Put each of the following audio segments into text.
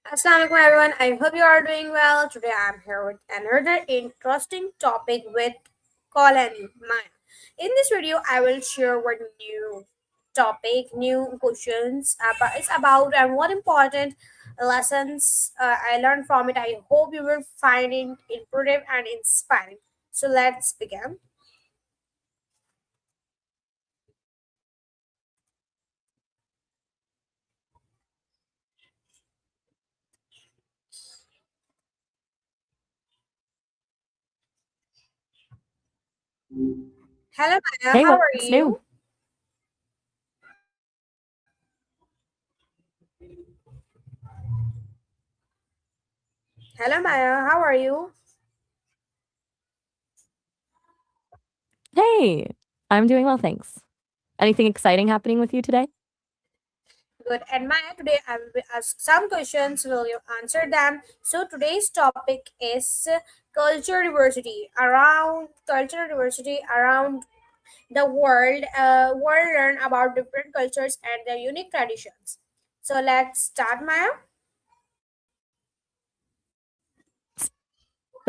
Assalamualaikum everyone. I hope you are doing well. Today I'm here with another interesting topic with Colony Maya. In this video, I will share one new topic, new questions. It's about and what important lessons I learned from it. I hope you will find it informative and inspiring. So let's begin. Hello Maya, Hey, how are what's new? you? Hello Maya, how are you? Hey, I'm doing well, thanks. Anything exciting happening with you today? Good. And Maya, today I will ask some questions. Will you answer them? So today's topic is cultural diversity around the world. We'll learn about different cultures and their unique traditions. So let's start, Maya.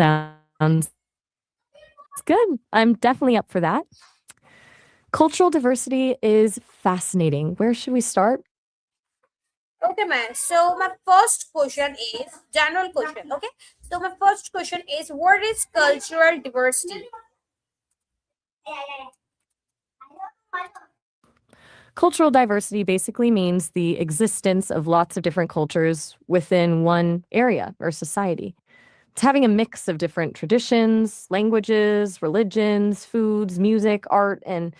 Sounds good. I'm definitely up for that. Cultural diversity is fascinating. Where should we start? Okay, Maya. So my first question is general question. Okay. So my first question is, what is cultural diversity? Cultural diversity basically means the existence of lots of different cultures within one area or society. It's having a mix of different traditions, languages, religions, foods, music, art, and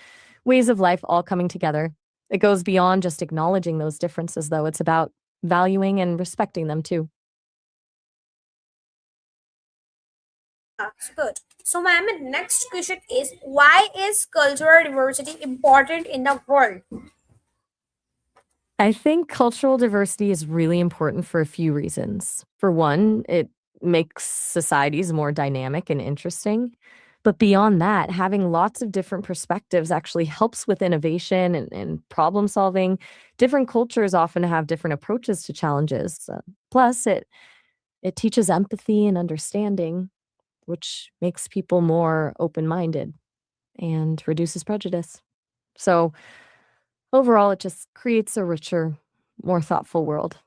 ways of life all coming together. It goes beyond just acknowledging those differences, though. It's about valuing and respecting them too. That's good. So, ma'am, the next question is, why is cultural diversity important in the world? I think cultural diversity is really important for a few reasons. For one, it makes societies more dynamic and interesting. But beyond that, having lots of different perspectives actually helps with innovation and problem solving. Different cultures often have different approaches to challenges. Plus, it teaches empathy and understanding, which makes people more open minded and reduces prejudice. So, overall, it just creates a richer, more thoughtful world.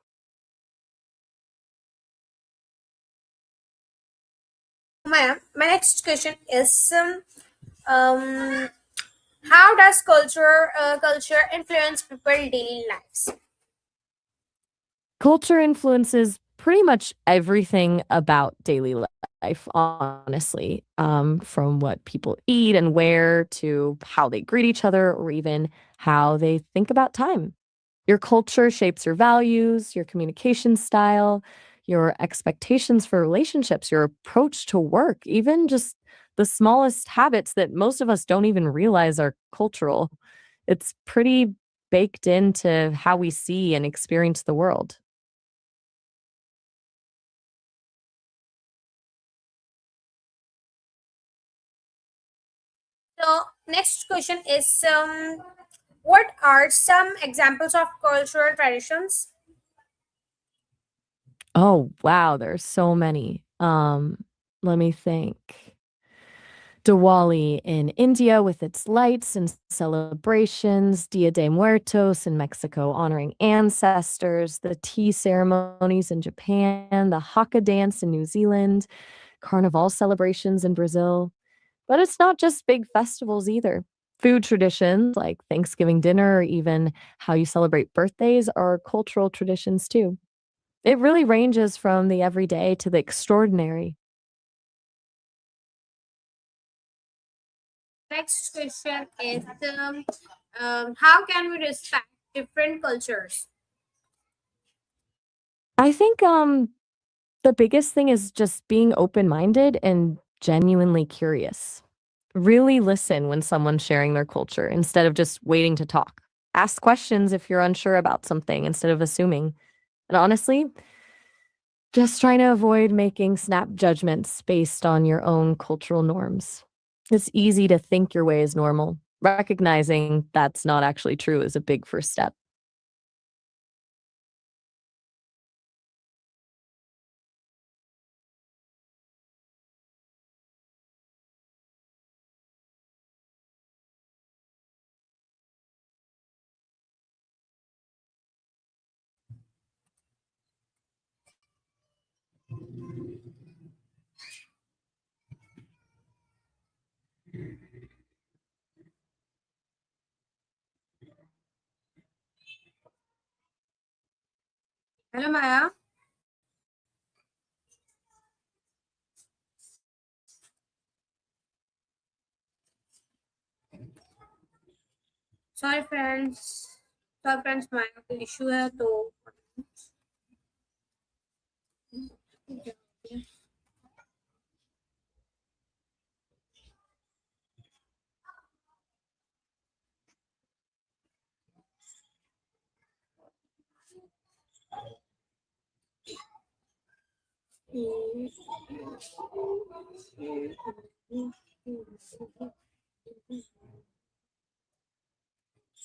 Ma'am, my next question is, um, how does culture influence people's daily lives? Culture influences pretty much everything about daily life, honestly, from what people eat and wear to how they greet each other or even how they think about time. Your culture shapes your values, your communication style, your expectations for relationships, your approach to work, even just the smallest habits that most of us don't even realize are cultural. It's pretty baked into how we see and experience the world. So, next question is, what are some examples of cultural traditions? Oh, wow, there's so many. Let me think. Diwali in India with its lights and celebrations, Dia de Muertos in Mexico honoring ancestors, the tea ceremonies in Japan, the Haka dance in New Zealand, carnival celebrations in Brazil. But it's not just big festivals either. Food traditions like Thanksgiving dinner or even how you celebrate birthdays are cultural traditions too. It really ranges from the everyday to the extraordinary. Next question is, how can we respect different cultures? I think the biggest thing is just being open-minded and genuinely curious. Really listen when someone's sharing their culture instead of just waiting to talk. Ask questions if you're unsure about something instead of assuming. And honestly, just trying to avoid making snap judgments based on your own cultural norms. It's easy to think your way is normal. Recognizing that's not actually true is a big first step. Hello, Maya. Sorry, friends. Sorry, friends. Maya को issue है तो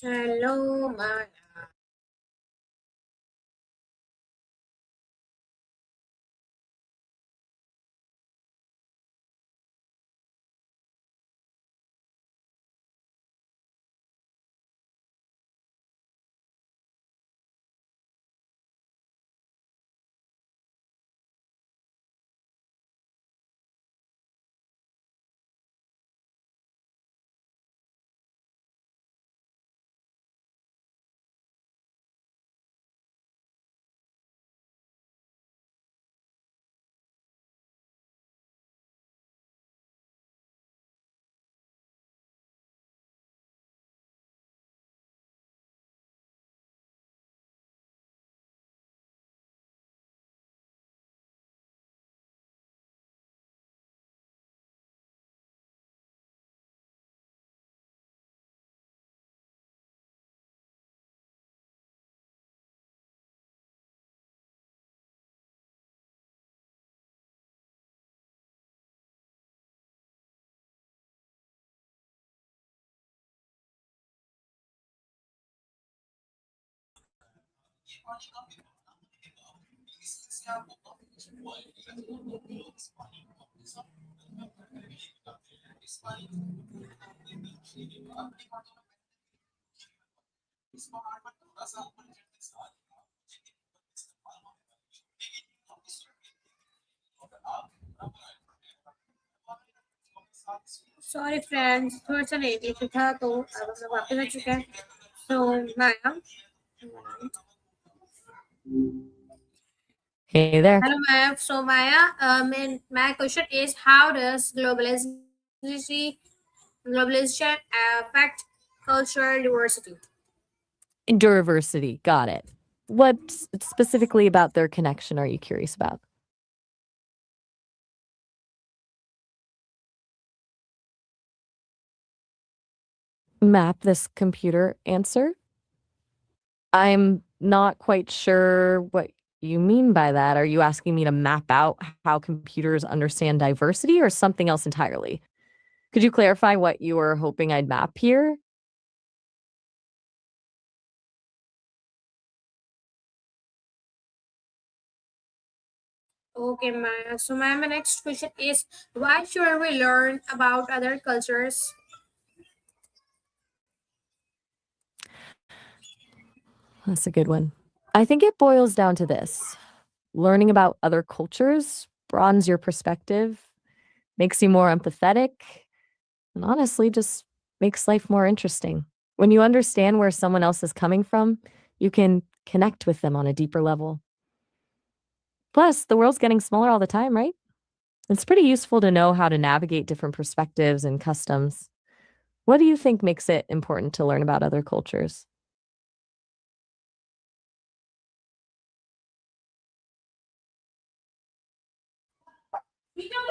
Hello, Maya. Sorry, friends. थोड़ा सा late issue था तो अब हम लोग वापस आ चुके हैं. So, Maya. Hey there. Hello, Maya. So, Maya, my question is, how does globalization affect cultural diversity? Diversity. Got it. What specifically about their connection are you curious about? Map this computer answer? I'm not quite sure what you mean by that. Are you asking me to map out how computers understand diversity or something else entirely? Could you clarify what you were hoping I'd map here? Okay, Maya. So, Maya, my next question is, why should we learn about other cultures? That's a good one. I think it boils down to this. Learning about other cultures broadens your perspective, makes you more empathetic, and honestly just makes life more interesting. When you understand where someone else is coming from, you can connect with them on a deeper level. Plus, the world's getting smaller all the time, right? It's pretty useful to know how to navigate different perspectives and customs. What do you think makes it important to learn about other cultures?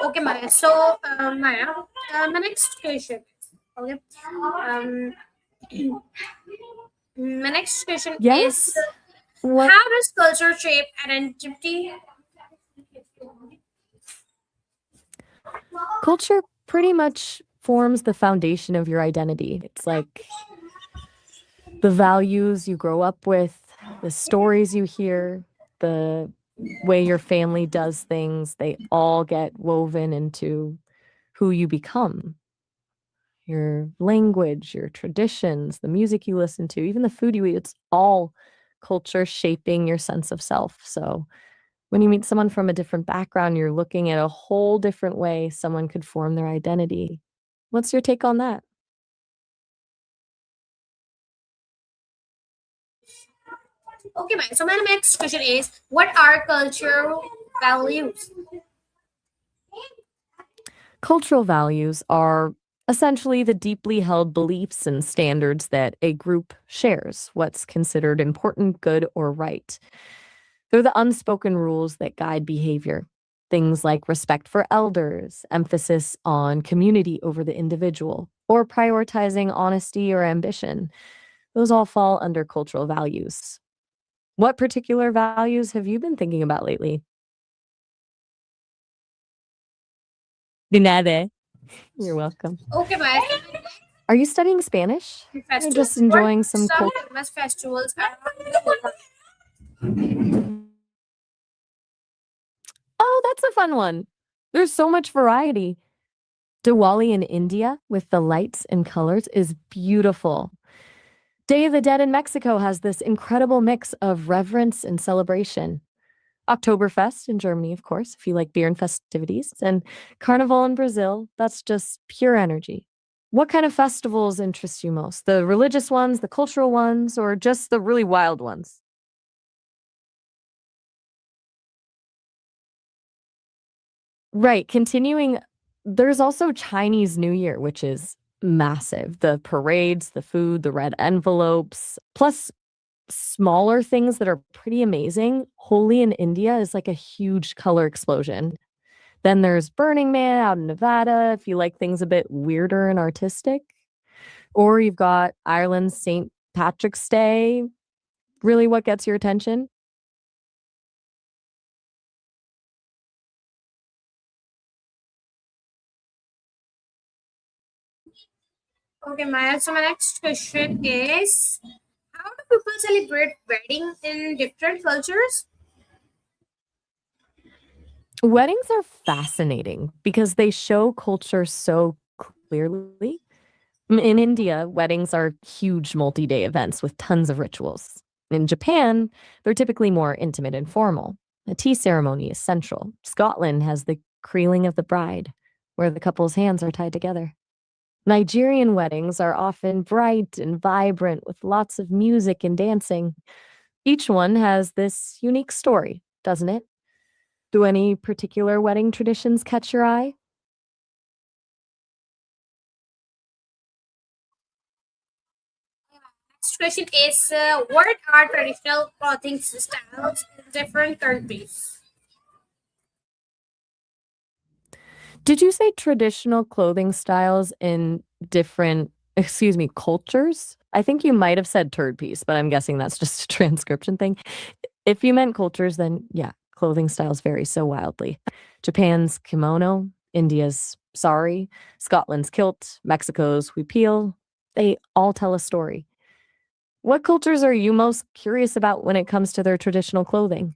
Okay, Maya. So, Maya, my next question. Okay. Um, my next question is, Yes? What how does culture shape identity? culture pretty much forms the foundation of your identity. It's like the values you grow up with, the stories you hear, the way your family does things, they all get woven into who you become. Your language, your traditions, the music you listen to, even the food you eat, it's all culture shaping your sense of self. So when you meet someone from a different background, you're looking at a whole different way someone could form their identity. What's your take on that? Okay, man. So my next question is, what are cultural values? Cultural values are essentially the deeply held beliefs and standards that a group shares, what's considered important, good, or right. They're the unspoken rules that guide behavior. Things like respect for elders, emphasis on community over the individual, or prioritizing honesty or ambition. Those all fall under cultural values. What particular values have you been thinking about lately? De nada. You're welcome. Okay, man. Are you studying Spanish? Or just Festivals. What enjoying some some culture? famous festivals are around the world? Oh, that's a fun one. There's so much variety. Diwali in India with the lights and colors is beautiful. Day of the Dead in Mexico has this incredible mix of reverence and celebration. Oktoberfest in Germany, of course, if you like beer and festivities, and Carnival in Brazil, that's just pure energy. What kind of festivals interest you most? The religious ones, the cultural ones, or just the really wild ones? Right. Continuing, there's also Chinese New Year, which is massive. The parades, the food, the red envelopes, plus smaller things that are pretty amazing. Holi in India is like a huge color explosion. Then there's Burning Man out in Nevada, if you like things a bit weirder and artistic. Or you've got Ireland's St. Patrick's Day. Really, what gets your attention? Okay, Maya. So my next question is, how do people celebrate wedding in different cultures? Weddings are fascinating because they show culture so clearly. In India, weddings are huge multi day events with tons of rituals. In Japan, they're typically more intimate and formal. A tea ceremony is central. Scotland has the creeling of the bride, where the couple's hands are tied together. Nigerian weddings are often bright and vibrant with lots of music and dancing. Each one has this unique story, doesn't it? Do any particular wedding traditions catch your eye? Next question is, what are traditional clothing styles in different countries? Did you say traditional clothing styles in different, excuse me, cultures? I think you might have said third piece, but I'm guessing that's just a transcription thing. If you meant cultures, then yeah, clothing styles vary so wildly. Japan's kimono, India's sari, Scotland's kilt, Mexico's huipil, they all tell a story. What cultures are you most curious about when it comes to their traditional clothing?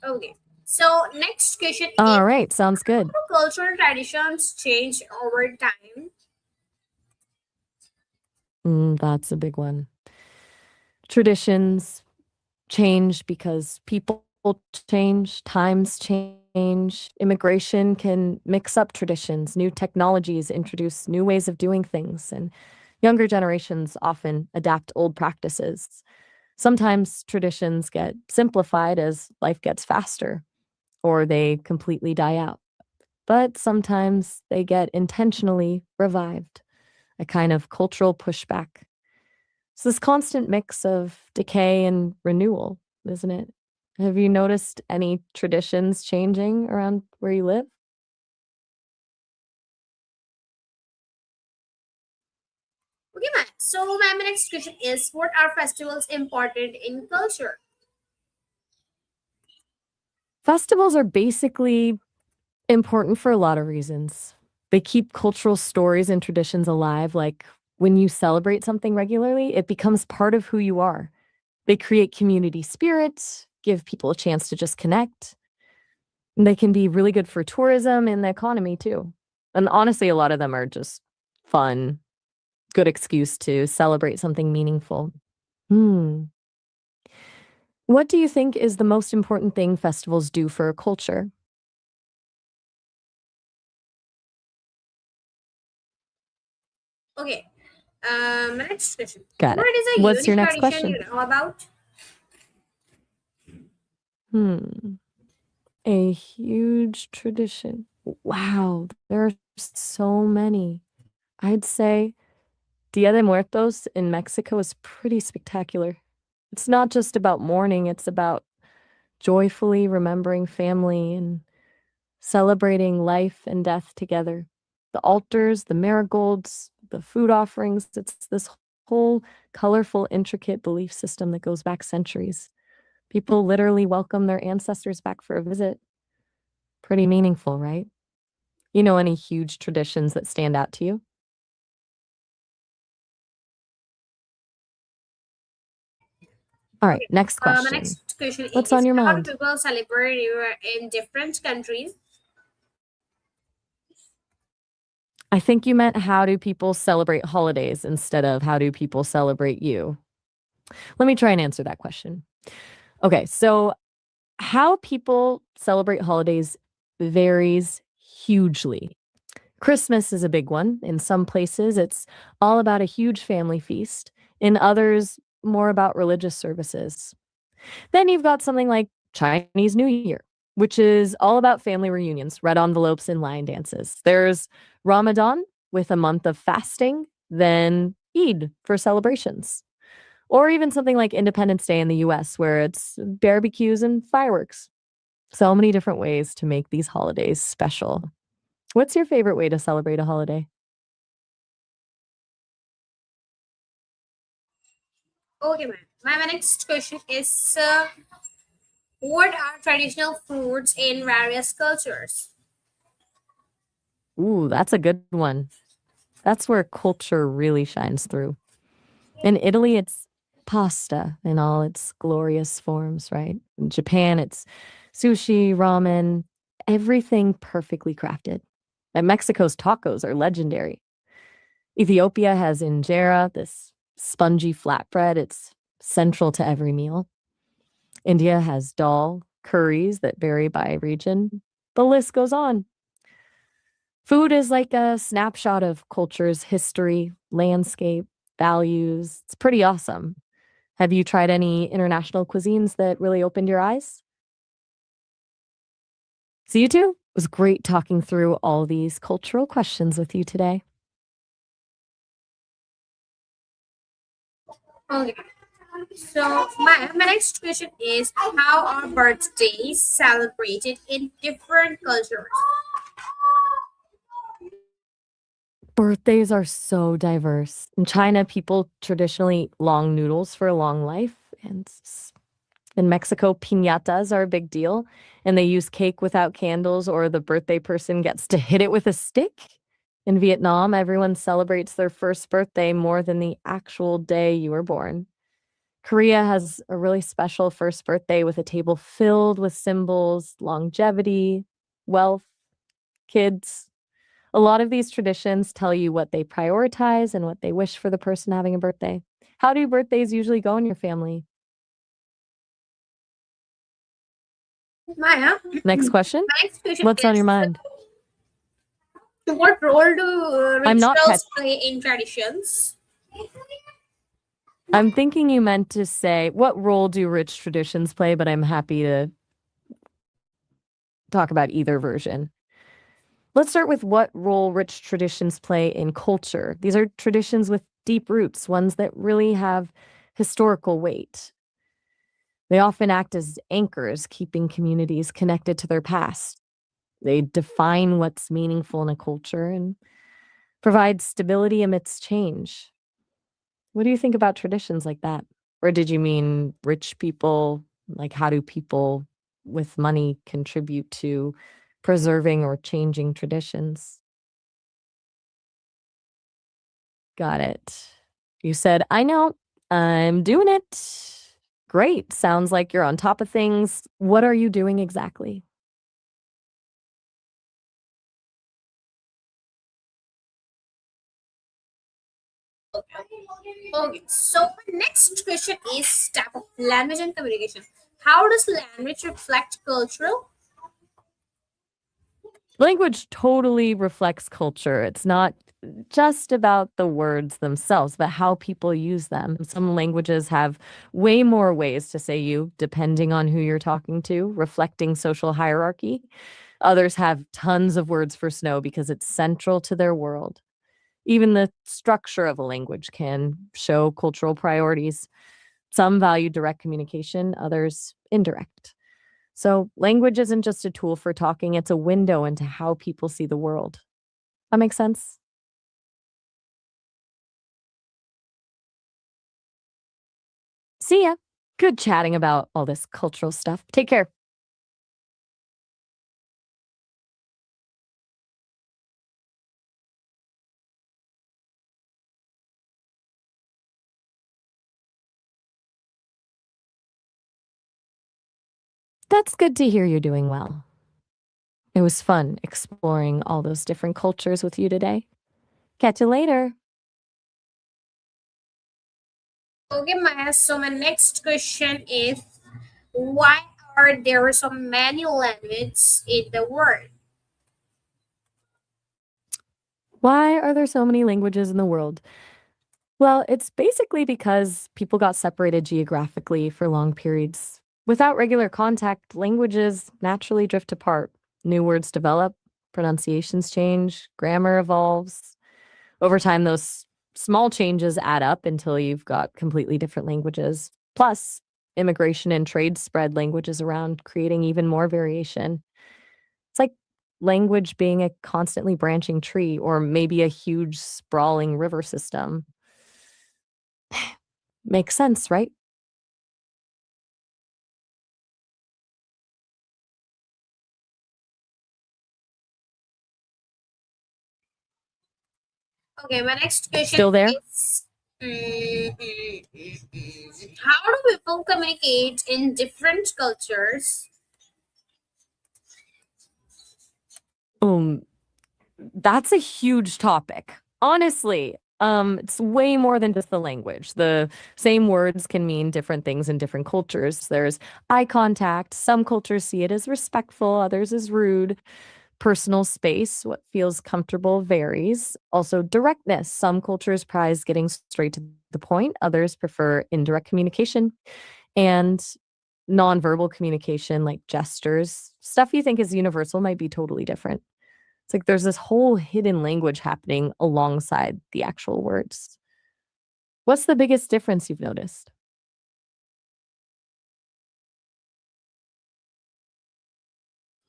Okay. So next question is, All right, sounds how good. do cultural traditions change over time? That's a big one. Traditions change because people change, times change. Immigration can mix up traditions, new technologies introduce new ways of doing things, and younger generations often adapt old practices. Sometimes traditions get simplified as life gets faster, or they completely die out. But sometimes they get intentionally revived, a kind of cultural pushback. It's this constant mix of decay and renewal, isn't it? Have you noticed any traditions changing around where you live? Okay, ma'am. So my next question is, what are festivals important in culture? Festivals are basically important for a lot of reasons. They keep cultural stories and traditions alive. Like when you celebrate something regularly, it becomes part of who you are. They create community spirit, give people a chance to just connect. And they can be really good for tourism and the economy too. And honestly, a lot of them are just fun, good excuse to celebrate something meaningful. Hmm. What do you think is the most important thing festivals do for a culture? Okay. Next question. Got it. What is a What's your unique next tradition question? you know about? A huge tradition. Wow, there are so many. I'd say Dia de Muertos in Mexico is pretty spectacular. It's not just about mourning, it's about joyfully remembering family and celebrating life and death together. The altars, the marigolds, the food offerings, it's this whole colorful, intricate belief system that goes back centuries. People literally welcome their ancestors back for a visit. Pretty meaningful, right? You know any huge traditions that stand out to you? All right, Okay. next My question. next question What's on is your how do mind? people celebrate New Year in different countries? I think you meant how do people celebrate holidays instead of how do people celebrate you? Let me try and answer that question. Okay, so how people celebrate holidays varies hugely. Christmas is a big one. In some places, it's all about a huge family feast. In others, more about religious services. Then you've got something like Chinese New Year, which is all about family reunions, red envelopes, and lion dances. There's Ramadan with a month of fasting, then Eid for celebrations. Or even something like Independence Day in the US, where it's barbecues and fireworks. So many different ways to make these holidays special. What's your favorite way to celebrate a holiday? Okay, ma'am. My next question is what are traditional foods in various cultures? Ooh, that's a good one. That's where culture really shines through. In Italy, it's pasta in all its glorious forms, right? In Japan, it's sushi, ramen, everything perfectly crafted. And Mexico's tacos are legendary. Ethiopia has injera, this spongy flatbread. It's central to every meal. India has dal, curries that vary by region. The list goes on. Food is like a snapshot of culture's history, landscape, values. It's pretty awesome. Have you tried any international cuisines that really opened your eyes? See you too. It was great talking through all these cultural questions with you today. Okay. So my next question is how are birthdays celebrated in different cultures? Birthdays are so diverse. In China, people traditionally eat long noodles for a long life. And in Mexico, piñatas are a big deal. And they use cake without candles, or the birthday person gets to hit it with a stick. In Vietnam, everyone celebrates their first birthday more than the actual day you were born. Korea has a really special first birthday with a table filled with symbols, longevity, wealth, kids. A lot of these traditions tell you what they prioritize and what they wish for the person having a birthday. How do birthdays usually go in your family? Maya, Next question. my next question What's on is your mind? what role do I'm not rituals play in traditions? I'm thinking you meant to say what role do rich traditions play, but I'm happy to talk about either version. Let's start with what role rich traditions play in culture. These are traditions with deep roots, ones that really have historical weight. They often act as anchors, keeping communities connected to their past. They define what's meaningful in a culture and provide stability amidst change. What do you think about traditions like that? Or did you mean rich people? Like, how do people with money contribute to preserving or changing traditions? Got it. You said, I know, I'm doing it. Great. Sounds like you're on top of things. What are you doing exactly? Okay, so my next question is type of language and communication. How does language reflect cultural? Language totally reflects culture. It's not just about the words themselves, but how people use them. Some languages have way more ways to say you, depending on who you're talking to, reflecting social hierarchy. Others have tons of words for snow because it's central to their world. Even the structure of a language can show cultural priorities. Some value direct communication, others indirect. So, language isn't just a tool for talking, it's a window into how people see the world. That makes sense? See ya. Good chatting about all this cultural stuff. Take care. That's good to hear you're doing well. It was fun exploring all those different cultures with you today. Catch you later. Okay, Maya. So my next question is, why are there so many languages in the world? Why are there so many languages in the world? Well, it's basically because people got separated geographically for long periods. Without regular contact, languages naturally drift apart. New words develop, pronunciations change, grammar evolves. Over time, those small changes add up until you've got completely different languages. Plus, immigration and trade spread languages around, creating even more variation. It's like language being a constantly branching tree or maybe a huge sprawling river system. Makes sense, right? Okay, my next question Still there? is, how do people communicate in different cultures? Um, that's a huge topic. Honestly, it's way more than just the language. The same words can mean different things in different cultures. There's eye contact. Some cultures see it as respectful, others as rude. Personal space, what feels comfortable varies. Also, directness. Some cultures prize getting straight to the point, others prefer indirect communication. And nonverbal communication, like gestures, stuff you think is universal, might be totally different. It's like there's this whole hidden language happening alongside the actual words. What's the biggest difference you've noticed?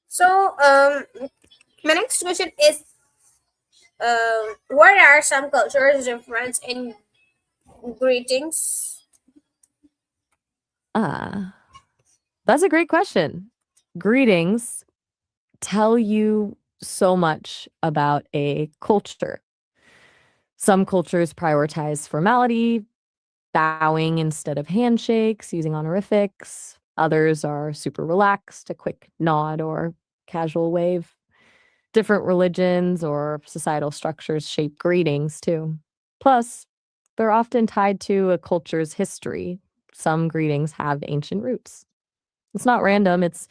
So, my next question is, what are some cultures difference in greetings? Ah, that's a great question. Greetings tell you so much about a culture. Some cultures prioritize formality, bowing instead of handshakes, using honorifics. Others are super relaxed, a quick nod or casual wave. Different religions or societal structures shape greetings too. Plus, they're often tied to a culture's history. Some greetings have ancient roots. It's not random, it's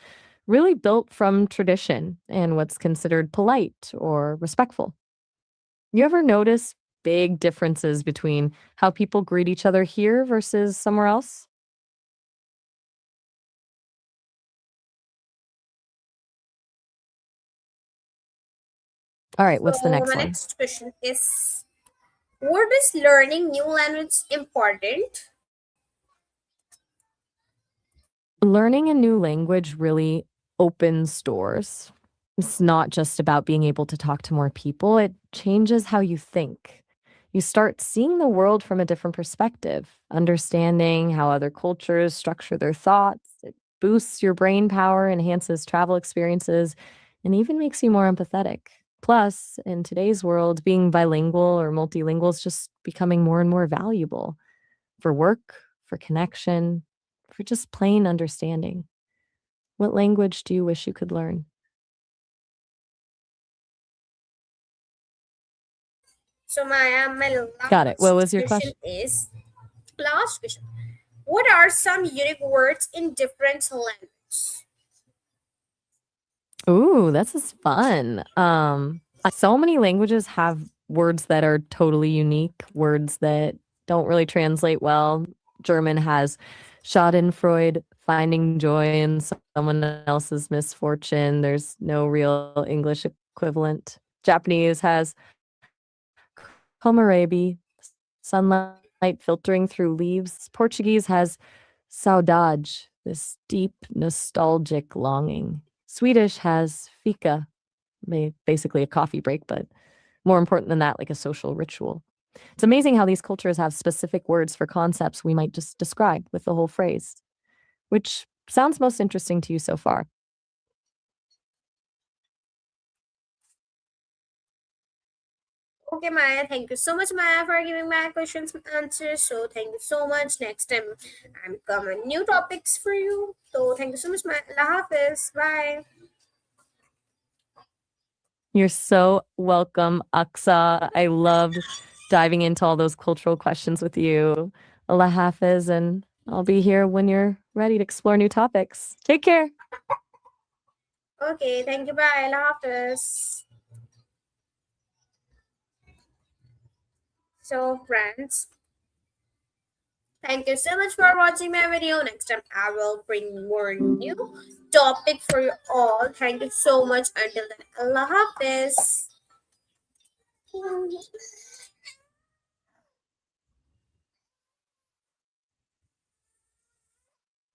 really built from tradition and what's considered polite or respectful. You ever notice big differences between how people greet each other here versus somewhere else? All right, what's the So, next my one? next question is, what is learning new language important? Learning a new language really opens doors. It's not just about being able to talk to more people, it changes how you think. You start seeing the world from a different perspective, understanding how other cultures structure their thoughts. It boosts your brain power, enhances travel experiences, and even makes you more empathetic. Plus, in today's world, being bilingual or multilingual is just becoming more and more valuable for work, for connection, for just plain understanding. What language do you wish you could learn? So, my Got it. What last was your question question? is, last question. What are some unique words in different languages? Ooh, this is fun. So many languages have words that are totally unique, words that don't really translate well. German has Schadenfreude, finding joy in someone else's misfortune. There's no real English equivalent. Japanese has komarebi, sunlight filtering through leaves. Portuguese has saudade, this deep nostalgic longing. Swedish has fika, basically a coffee break, but more important than that, like a social ritual. It's amazing how these cultures have specific words for concepts we might just describe with the whole phrase. Which sounds most interesting to you so far? Okay, Maya, thank you so much, Maya, for giving my questions and answers. So, thank you so much. Next time, I'm coming new topics for you. So, thank you so much, Maya. Allah Hafiz. Bye. You're so welcome, Aqsa. I loved diving into all those cultural questions with you. Allah Hafiz, and I'll be here when you're ready to explore new topics. Take care. Okay, thank you. Bye. Allah Hafiz. So, friends, thank you so much for watching my video. Next time, I will bring more new topic for you all. Thank you so much. Until then, Allah Hafiz.